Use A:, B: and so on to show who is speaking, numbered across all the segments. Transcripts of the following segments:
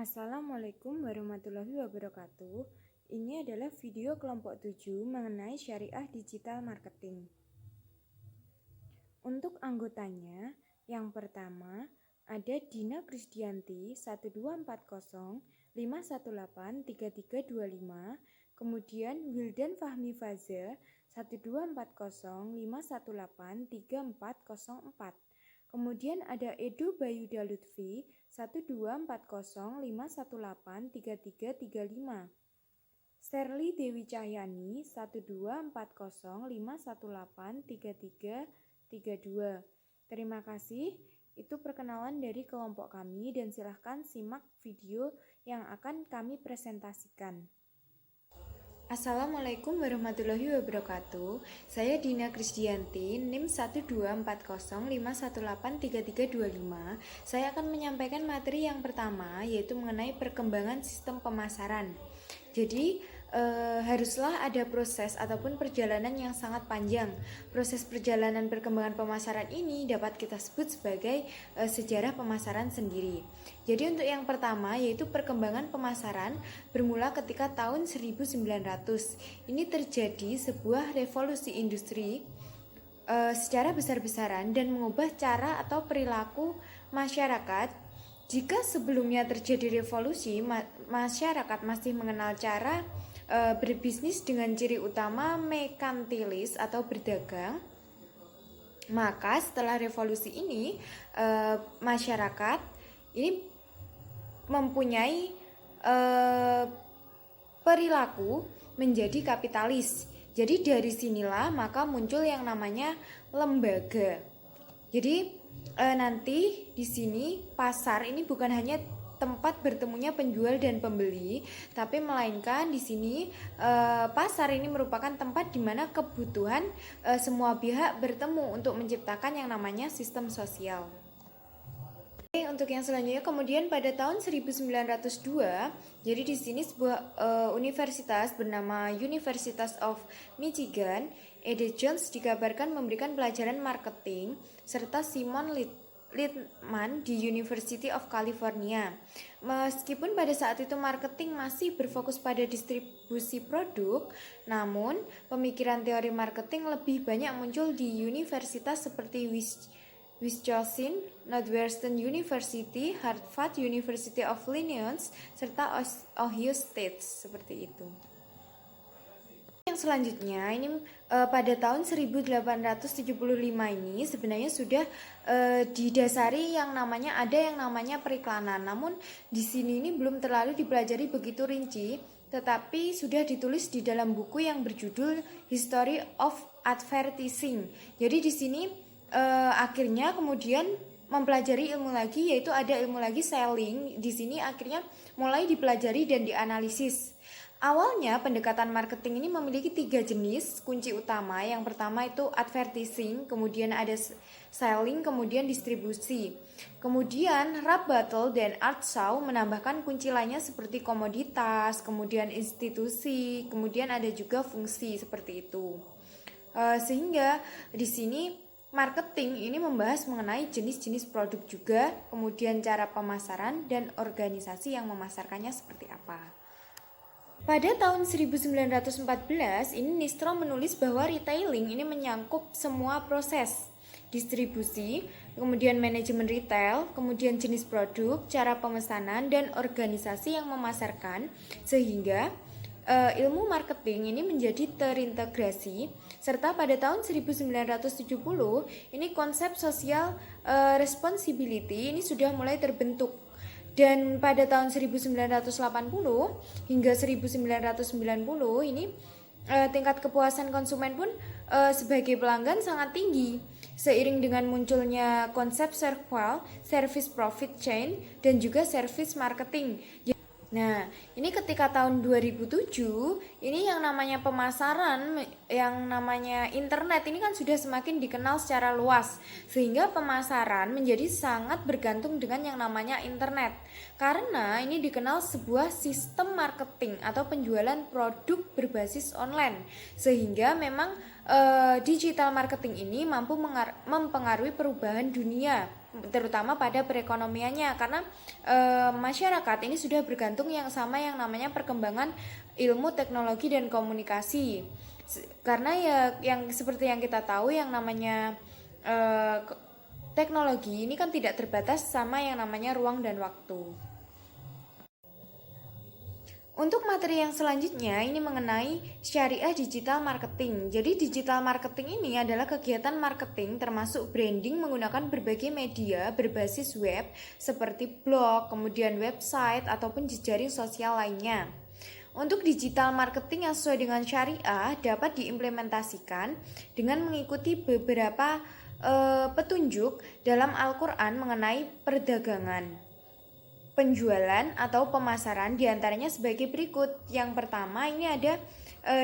A: Assalamualaikum warahmatullahi wabarakatuh. Ini adalah video kelompok 7 mengenai syariah digital marketing. Untuk anggotanya, yang pertama ada Dina Krisdianti 124051833325, kemudian Wildan Fahmi Faza 124051834404. Kemudian ada Edo Bayuda Lutfi 124051833335. Serly Dewi Cahyani 124051833332. Terima kasih. Itu perkenalan dari kelompok kami dan silahkan simak video yang akan kami presentasikan. Assalamualaikum warahmatullahi wabarakatuh. Saya Dina Krisdianti, NIM 124051833325. Saya akan menyampaikan materi yang pertama, yaitu mengenai perkembangan sistem pemasaran. Jadi, haruslah ada proses ataupun perjalanan yang sangat panjang. Proses perjalanan perkembangan pemasaran ini dapat kita sebut sebagai sejarah pemasaran sendiri. Jadi untuk yang pertama yaitu perkembangan pemasaran bermula ketika tahun 1900. Ini terjadi sebuah revolusi industri secara besar-besaran dan mengubah cara atau perilaku masyarakat. Jika sebelumnya terjadi revolusi, masyarakat masih mengenal cara berbisnis dengan ciri utama merkantilis atau berdagang, maka setelah revolusi ini masyarakat ini mempunyai perilaku menjadi kapitalis. Jadi dari sinilah maka muncul yang namanya lembaga. Jadi nanti di sini pasar ini bukan hanya tempat bertemunya penjual dan pembeli, tapi melainkan di sini pasar ini merupakan tempat di mana kebutuhan semua pihak bertemu untuk menciptakan yang namanya sistem sosial. Oke, untuk yang selanjutnya kemudian pada tahun 1902, jadi di sini sebuah universitas bernama University of Michigan, E.D. Jones dikabarkan memberikan pelajaran marketing serta Simon Littman di University of California. Meskipun pada saat itu marketing masih berfokus pada distribusi produk, namun pemikiran teori marketing lebih banyak muncul di universitas seperti Wisconsin, Northwestern University, Harvard University of Illinois, serta Ohio State, seperti itu. Yang selanjutnya ini pada tahun 1875 ini sebenarnya sudah didasari yang namanya periklanan. Namun di sini ini belum terlalu dipelajari begitu rinci, tetapi sudah ditulis di dalam buku yang berjudul History of Advertising. Jadi di sini akhirnya kemudian mempelajari ilmu lagi, yaitu ada ilmu lagi selling. Di sini akhirnya mulai dipelajari dan dianalisis. Awalnya pendekatan marketing ini memiliki 3 jenis kunci utama. Yang pertama itu advertising, kemudian ada selling, kemudian distribusi. Kemudian rap battle dan art show menambahkan kunci lainnya seperti komoditas, kemudian institusi, kemudian ada juga fungsi seperti itu. Sehingga di sini marketing ini membahas mengenai jenis-jenis produk juga, kemudian cara pemasaran dan organisasi yang memasarkannya seperti apa. Pada tahun 1914, ini Nistro menulis bahwa retailing ini menyangkup semua proses distribusi, kemudian manajemen retail, kemudian jenis produk, cara pemesanan, dan organisasi yang memasarkan, sehingga ilmu marketing ini menjadi terintegrasi, serta pada tahun 1970 ini konsep social responsibility ini sudah mulai terbentuk. Dan pada tahun 1980 hingga 1990 ini tingkat kepuasan konsumen pun sebagai pelanggan sangat tinggi. Seiring dengan munculnya konsep service profit chain dan juga service marketing. Nah, ini ketika tahun 2007, ini yang namanya pemasaran, yang namanya internet ini kan sudah semakin dikenal secara luas, sehingga pemasaran menjadi sangat bergantung dengan yang namanya internet. Karena ini dikenal sebuah sistem marketing atau penjualan produk berbasis online, sehingga memang digital marketing ini mampu mempengaruhi perubahan dunia. terutama pada perekonomiannya, karena masyarakat ini sudah bergantung yang sama yang namanya perkembangan ilmu teknologi dan komunikasi. Karena ya yang seperti yang kita tahu yang namanya teknologi ini kan tidak terbatas sama yang namanya ruang dan waktu. Untuk materi yang selanjutnya ini mengenai syariah digital marketing. Jadi digital marketing ini adalah kegiatan marketing termasuk branding menggunakan berbagai media berbasis web seperti blog, kemudian website ataupun jejaring sosial lainnya. Untuk digital marketing yang sesuai dengan syariah dapat diimplementasikan dengan mengikuti beberapa petunjuk dalam Al-Quran mengenai perdagangan, penjualan atau pemasaran, diantaranya sebagai berikut. Yang pertama ini ada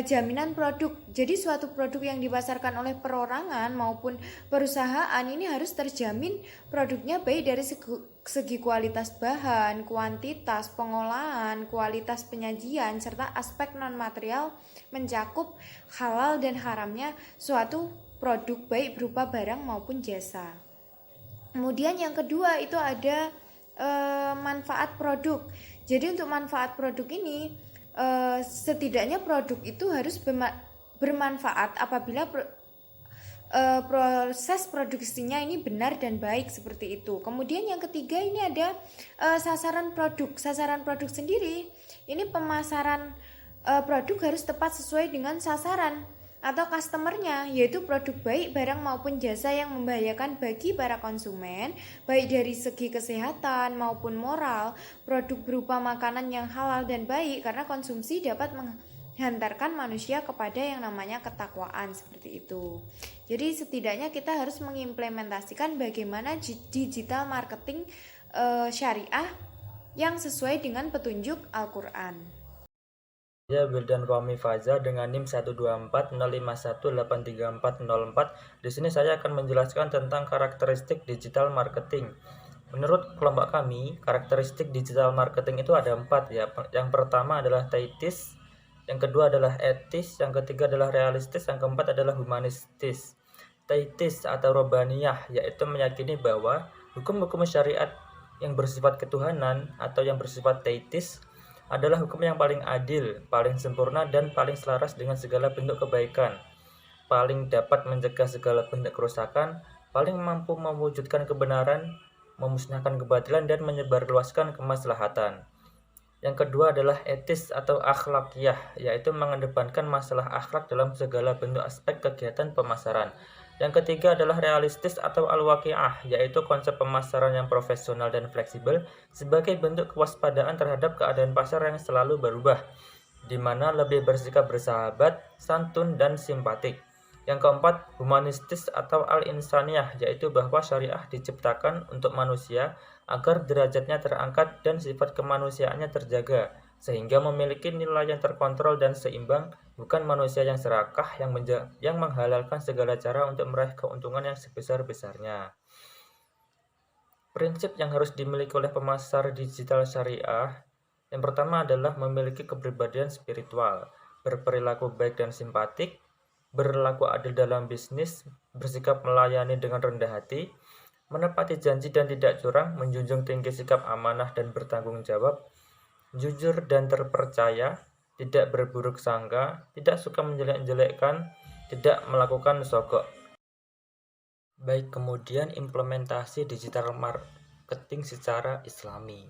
A: jaminan produk. Jadi suatu produk yang dipasarkan oleh perorangan maupun perusahaan ini harus terjamin produknya baik dari segi kualitas bahan, kuantitas pengolahan, kualitas penyajian, serta aspek non material mencakup halal dan haramnya suatu produk baik berupa barang maupun jasa. Kemudian yang kedua itu ada manfaat produk. Jadi untuk manfaat produk ini setidaknya produk itu harus bermanfaat apabila proses produksinya ini benar dan baik, seperti itu. Kemudian yang ketiga ini ada sasaran produk. Sasaran produk sendiri ini pemasaran produk harus tepat sesuai dengan sasaran atau customernya, yaitu produk baik barang maupun jasa yang membahayakan bagi para konsumen, baik dari segi kesehatan maupun moral. Produk berupa makanan yang halal dan baik karena konsumsi dapat menghantarkan manusia kepada yang namanya ketakwaan, seperti itu. Jadi setidaknya kita harus mengimplementasikan bagaimana digital marketing syariah yang sesuai dengan petunjuk Al-Quran.
B: Saya Wildan Fahmi Faza dengan NIM 12405183404. Di sini saya akan menjelaskan tentang karakteristik digital marketing. Menurut kelompok kami, karakteristik digital marketing itu ada 4 ya. Yang pertama adalah taitis, yang kedua adalah etis, yang ketiga adalah realistis, yang keempat adalah humanistis. Taitis atau robaniyah yaitu meyakini bahwa hukum-hukum syariat yang bersifat ketuhanan atau yang bersifat taitis adalah hukum yang paling adil, paling sempurna, dan paling selaras dengan segala bentuk kebaikan, paling dapat mencegah segala bentuk kerusakan, paling mampu mewujudkan kebenaran, memusnahkan kebatilan, dan menyebarluaskan kemaslahatan. Yang kedua adalah etis atau akhlakiyah, yaitu mengedepankan masalah akhlak dalam segala bentuk aspek kegiatan pemasaran. Yang ketiga adalah realistis atau al-waqi'ah, yaitu konsep pemasaran yang profesional dan fleksibel sebagai bentuk kewaspadaan terhadap keadaan pasar yang selalu berubah, di mana lebih bersikap bersahabat, santun, dan simpatik. Yang keempat, humanistis atau al-insaniyah, yaitu bahwa syariah diciptakan untuk manusia agar derajatnya terangkat dan sifat kemanusiaannya terjaga, sehingga memiliki nilai yang terkontrol dan seimbang, bukan manusia yang serakah yang menghalalkan segala cara untuk meraih keuntungan yang sebesar-besarnya. Prinsip yang harus dimiliki oleh pemasar digital syariah, yang pertama adalah memiliki kepribadian spiritual, berperilaku baik dan simpatik, berlaku adil dalam bisnis, bersikap melayani dengan rendah hati, menepati janji dan tidak curang, menjunjung tinggi sikap amanah dan bertanggung jawab, jujur dan terpercaya, tidak berburuk sangka, tidak suka menjelek-jelekkan, tidak melakukan sogok. Baik, kemudian implementasi digital marketing secara islami.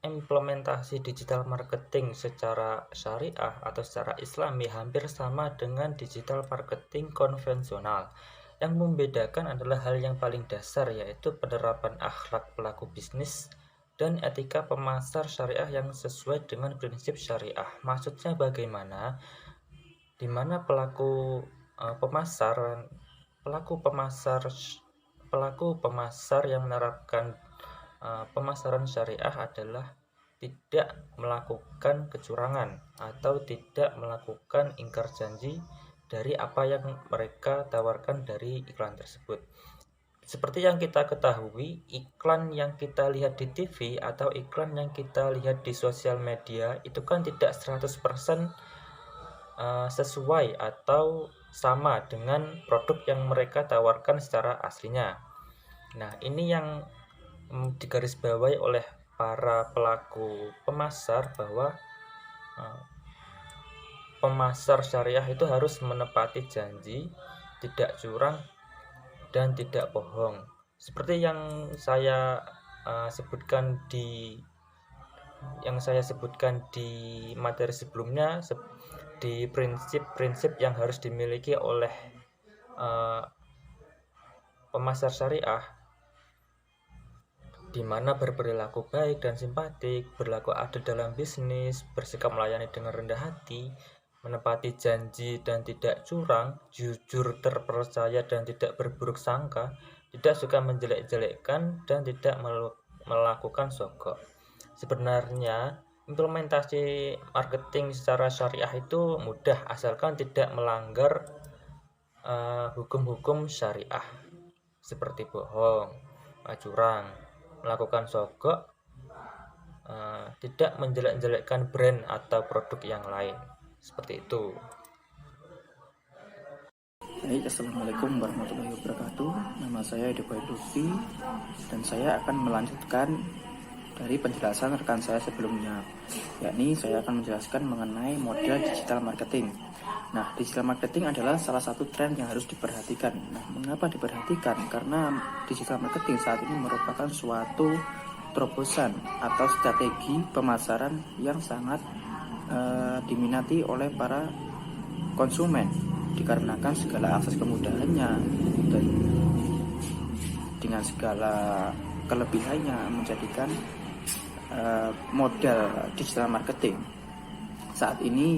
B: Implementasi digital marketing secara syariah atau secara islami hampir sama dengan digital marketing konvensional. Yang membedakan adalah hal yang paling dasar, yaitu penerapan akhlak pelaku bisnis dan etika pemasar syariah yang sesuai dengan prinsip syariah. Maksudnya bagaimana? Di mana pelaku pemasar yang menerapkan pemasaran syariah adalah tidak melakukan kecurangan atau tidak melakukan ingkar janji dari apa yang mereka tawarkan dari iklan tersebut. Seperti yang kita ketahui, iklan yang kita lihat di TV atau iklan yang kita lihat di sosial media itu kan tidak 100% sesuai atau sama dengan produk yang mereka tawarkan secara aslinya. Nah, ini yang digarisbawahi oleh para pelaku pemasar bahwa pemasar syariah itu harus menepati janji, tidak curang dan tidak bohong. Seperti yang saya sebutkan di materi sebelumnya, di prinsip-prinsip yang harus dimiliki oleh pemasar syariah, di mana berperilaku baik dan simpatik, berlaku adil dalam bisnis, bersikap melayani dengan rendah hati, menepati janji dan tidak curang, jujur, terpercaya dan tidak berburuk sangka, tidak suka menjelek-jelekkan dan tidak melakukan sogok. Sebenarnya implementasi marketing secara syariah itu mudah asalkan tidak melanggar hukum-hukum syariah seperti bohong, curang, melakukan sogok, tidak menjelek-jelekkan brand atau produk yang lain. Seperti itu.
C: Baik, Assalamualaikum warahmatullahi wabarakatuh. Nama saya Deboy Lutfi dan saya akan melanjutkan dari penjelasan rekan saya sebelumnya, yakni saya akan menjelaskan mengenai model digital marketing. Nah, digital marketing adalah salah satu tren yang harus diperhatikan. Nah, mengapa diperhatikan? Karena digital marketing saat ini merupakan suatu terobosan atau strategi pemasaran yang sangat diminati oleh para konsumen, dikarenakan segala akses kemudahannya dan dengan segala kelebihannya menjadikan modal digital marketing saat ini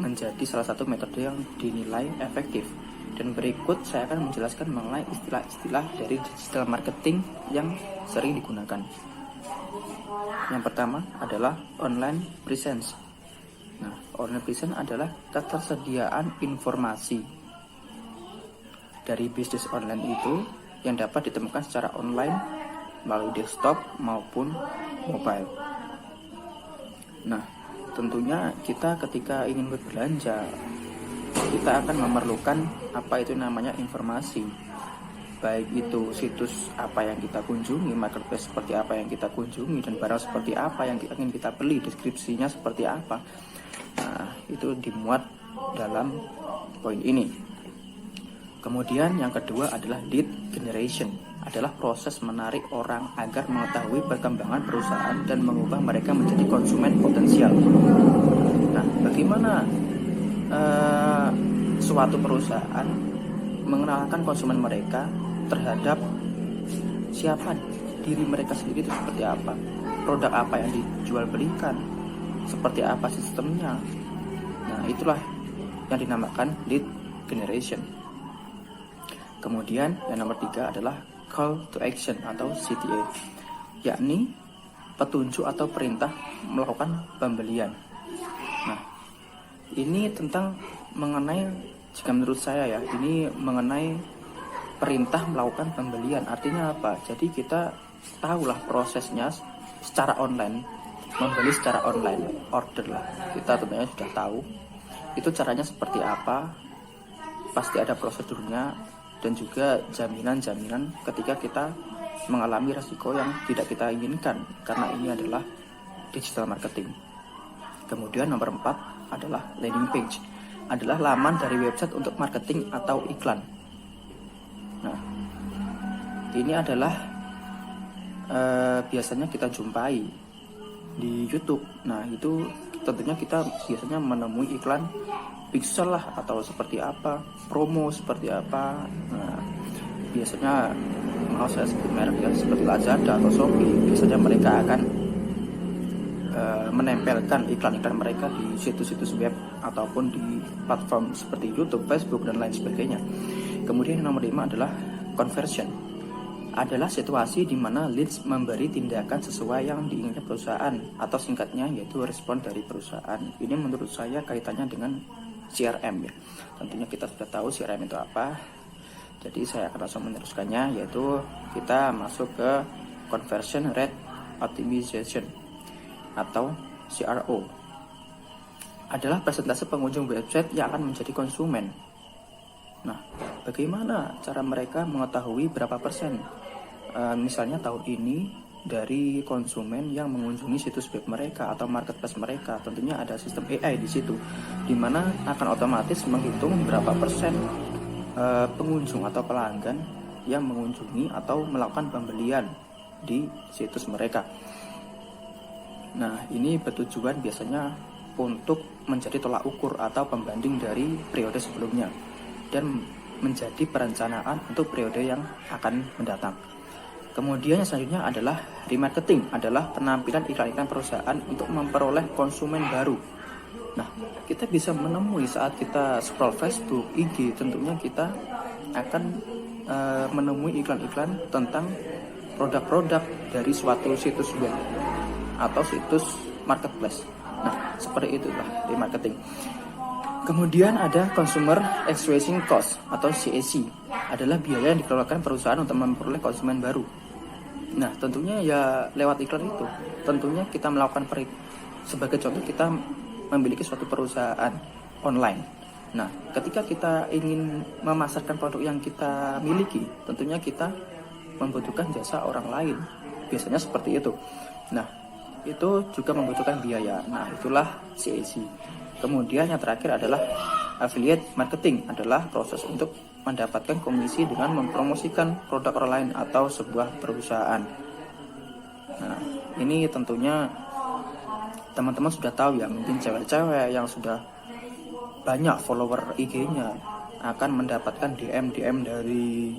C: menjadi salah satu metode yang dinilai efektif. Dan berikut saya akan menjelaskan mengenai istilah-istilah dari digital marketing yang sering digunakan. Yang pertama adalah online presence. Nah, online presence adalah ketersediaan informasi dari bisnis online itu yang dapat ditemukan secara online melalui desktop maupun mobile. Nah, tentunya kita ketika ingin berbelanja, kita akan memerlukan apa itu namanya informasi. Baik itu situs apa yang kita kunjungi, marketplace seperti apa yang kita kunjungi, dan barang seperti apa yang ingin kita beli, deskripsinya seperti apa. Nah, itu dimuat dalam poin ini. Kemudian yang kedua adalah lead generation, adalah proses menarik orang agar mengetahui perkembangan perusahaan dan mengubah mereka menjadi konsumen potensial. Nah, bagaimana suatu perusahaan mengenalkan konsumen mereka terhadap siapa diri mereka sendiri itu seperti apa, produk apa yang dijual belikan, seperti apa sistemnya. Nah, itulah yang dinamakan lead generation. Kemudian yang nomor 3 adalah call to action atau CTA, yakni petunjuk atau perintah melakukan pembelian. Nah, ini tentang mengenai, jika menurut saya ya, ini mengenai perintah melakukan pembelian. Artinya apa? Jadi kita tahulah prosesnya secara online, membeli secara online, order lah. Kita tentunya sudah tahu itu caranya seperti apa, pasti ada prosedurnya dan juga jaminan-jaminan ketika kita mengalami resiko yang tidak kita inginkan, karena ini adalah digital marketing. Kemudian nomor 4 adalah landing page, adalah laman dari website untuk marketing atau iklan. Nah, ini adalah biasanya kita jumpai di YouTube. Nah, itu tentunya kita biasanya menemui iklan pixel lah, atau seperti apa, promo seperti apa. Nah, biasanya mau saya sebut merek ya, seperti Lazada atau Shopee, biasanya mereka akan menempelkan iklan-iklan mereka di situs-situs web ataupun di platform seperti YouTube, Facebook, dan lain sebagainya. Kemudian yang nomor 5 adalah conversion, adalah situasi di mana leads memberi tindakan sesuai yang diinginkan perusahaan, atau singkatnya yaitu respon dari perusahaan. Ini menurut saya kaitannya dengan CRM ya. Tentunya kita sudah tahu CRM itu apa. Jadi saya akan langsung meneruskannya, yaitu kita masuk ke conversion rate optimization atau CRO. Adalah persentase pengunjung website yang akan menjadi konsumen. Nah, bagaimana cara mereka mengetahui berapa persen misalnya tahun ini dari konsumen yang mengunjungi situs web mereka atau marketplace mereka. Tentunya ada sistem AI di situ, di mana akan otomatis menghitung berapa persen pengunjung atau pelanggan yang mengunjungi atau melakukan pembelian di situs mereka. Nah, ini bertujuan biasanya untuk menjadi tolak ukur atau pembanding dari periode sebelumnya dan menjadi perencanaan untuk periode yang akan mendatang. Kemudian yang selanjutnya adalah remarketing, adalah penampilan iklan-iklan perusahaan untuk memperoleh konsumen baru. Nah, kita bisa menemui saat kita scroll Facebook, IG, tentunya kita akan menemui iklan-iklan tentang produk-produk dari suatu situs web atau situs marketplace. Nah, seperti itulah remarketing. Kemudian ada Consumer Acquisition Cost atau CAC, adalah biaya yang dikeluarkan perusahaan untuk memperoleh konsumen baru. Nah, tentunya ya lewat iklan itu. Tentunya kita melakukan sebagai contoh, kita memiliki suatu perusahaan online. Nah, ketika kita ingin memasarkan produk yang kita miliki, tentunya kita membutuhkan jasa orang lain. Biasanya seperti itu. Nah, itu juga membutuhkan biaya. Nah, itulah CAC. Kemudian yang terakhir adalah affiliate marketing, adalah proses untuk mendapatkan komisi dengan mempromosikan produk orang lain atau sebuah perusahaan. Nah, ini tentunya teman-teman sudah tahu ya, mungkin cewek-cewek yang sudah banyak follower IG-nya akan mendapatkan DM dari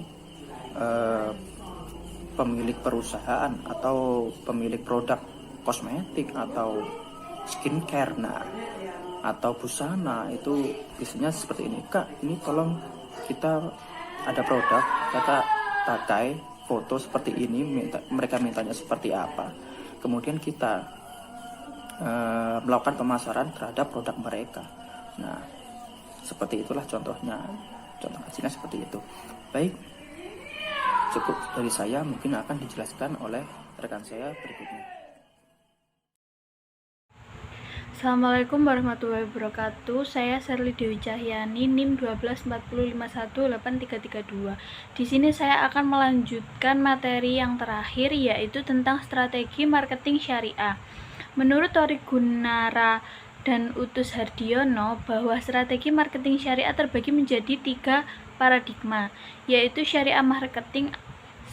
C: pemilik perusahaan atau pemilik produk kosmetik atau skincare, nah, atau busana. Itu biasanya seperti ini, Kak, ini tolong kita ada produk, kakak pakai foto seperti ini, mereka mintanya seperti apa, kemudian kita melakukan pemasaran terhadap produk mereka. Nah, seperti itulah contohnya, contoh kecilnya seperti itu. Baik, cukup dari saya, mungkin akan dijelaskan oleh rekan saya berikutnya.
D: Assalamualaikum warahmatullahi wabarakatuh. Saya Sherly Dewi Cahyani, NIM 12405183332. Di sini saya akan melanjutkan materi yang terakhir, yaitu tentang strategi marketing syariah. Menurut Tori Gunara dan Utus Hardiono, bahwa strategi marketing syariah terbagi menjadi 3 paradigma, yaitu syariah marketing,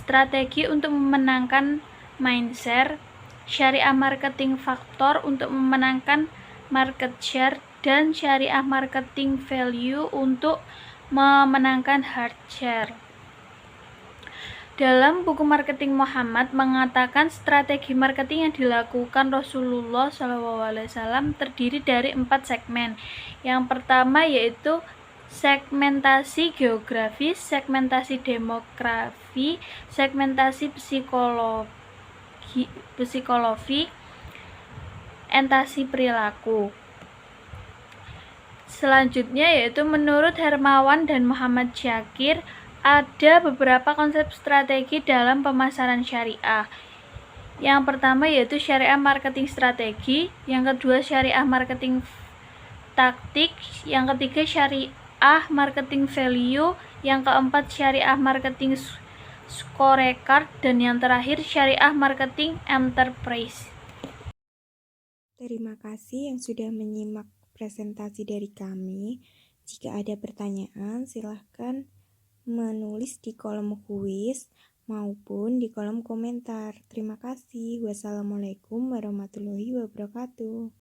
D: strategi untuk memenangkan mindshare, syariah marketing faktor untuk memenangkan market share, dan syariah marketing value untuk memenangkan hard share. Dalam buku Marketing Muhammad mengatakan strategi marketing yang dilakukan Rasulullah SAW terdiri dari 4 segmen. Yang pertama yaitu segmentasi geografis, segmentasi demografi, segmentasi psikologi, orientasi perilaku. Selanjutnya yaitu menurut Hermawan dan Muhammad Syakir, ada beberapa konsep strategi dalam pemasaran syariah. Yang pertama yaitu syariah marketing strategi, yang kedua syariah marketing taktik, yang ketiga syariah marketing value, yang keempat syariah marketing scorecard, dan yang terakhir syariah marketing enterprise.
A: Terima kasih yang sudah menyimak presentasi dari kami. Jika ada pertanyaan, silahkan menulis di kolom kuis maupun di kolom komentar. Terima kasih. Wassalamualaikum warahmatullahi wabarakatuh.